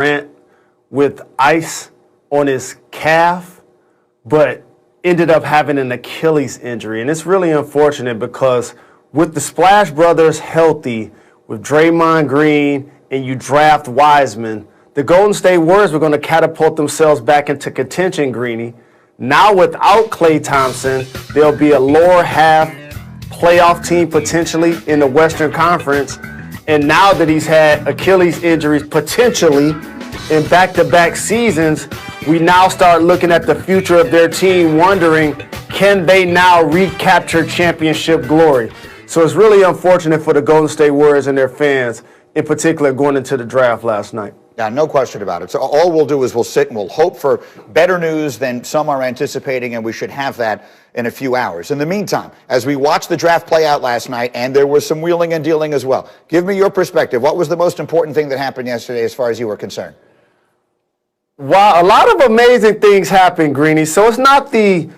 Durant with ice on his calf, but ended up having an Achilles injury. And it's really unfortunate because with the Splash Brothers healthy, with Draymond Green, and you draft Wiseman, the Golden State Warriors were going to catapult themselves back into contention, Greeny. Now without Klay Thompson, there'll be a lower half playoff team potentially in the Western Conference. And now that he's had Achilles injuries potentially in back-to-back seasons, we now start looking at the future of their team, wondering, can they now recapture championship glory? So it's really unfortunate for the Golden State Warriors and their fans, in particular, going into the draft last night. Yeah, no question about it. So all we'll do is we'll sit and we'll hope for better news than some are anticipating, and we should have that in a few hours. In the meantime, as we watched the draft play out last night, and there was some wheeling and dealing as well, give me your perspective. What was the most important thing that happened yesterday as far as you were concerned? Wow, a lot of amazing things happened, Greeny. So it's not the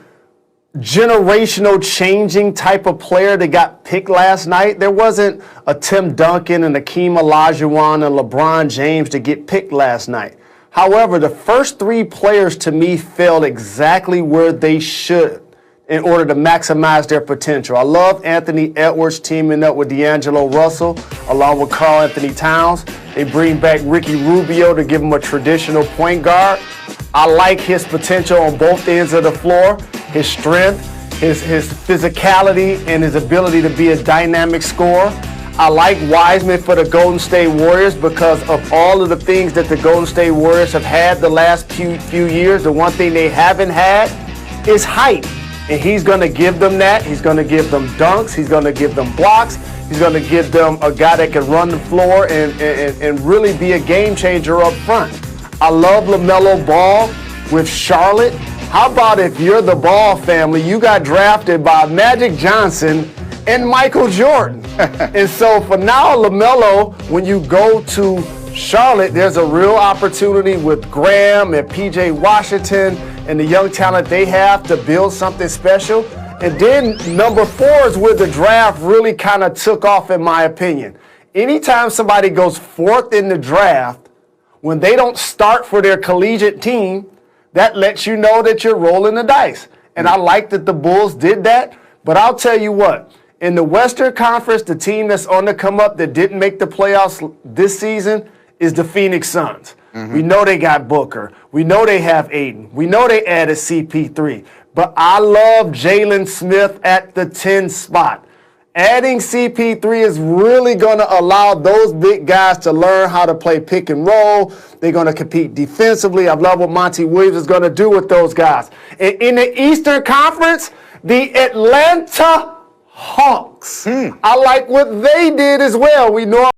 generational changing type of player that got picked last night. There wasn't a Tim Duncan and Akeem Olajuwon and LeBron James to get picked last night. However, the first three players to me fell exactly where they should in order to maximize their potential. I love Anthony Edwards teaming up with D'Angelo Russell along with Karl Anthony Towns. They bring back Ricky Rubio to give him a traditional point guard. I like his potential on both ends of the floor, his strength, his physicality, and his ability to be a dynamic scorer. I like Wiseman for the Golden State Warriors because of all of the things that the Golden State Warriors have had the last few years. The one thing they haven't had is height, and he's going to give them that. He's going to give them dunks. He's going to give them blocks. He's going to give them a guy that can run the floor and really be a game changer up front. I love LaMelo Ball with Charlotte. How about if you're the Ball family, you got drafted by Magic Johnson and Michael Jordan. And so for now, LaMelo, when you go to Charlotte, there's a real opportunity with Graham and PJ Washington and the young talent they have to build something special. And then number 4 is where the draft really kind of took off, in my opinion. Anytime somebody goes 4th in the draft, when they don't start for their collegiate team, that lets you know that you're rolling the dice. And I like that the Bulls did that. But I'll tell you what, in the Western Conference, the team that's on the come up that didn't make the playoffs this season is the Phoenix Suns. We know they got Booker. We know they have Aiden. We know they added CP3. But I love Jalen Smith at the 10 spot. Adding CP3 is really going to allow those big guys to learn how to play pick and roll. They're going to compete defensively. I love what Monty Williams is going to do with those guys. And in the Eastern Conference, the Atlanta Hawks. I like what they did as well. We know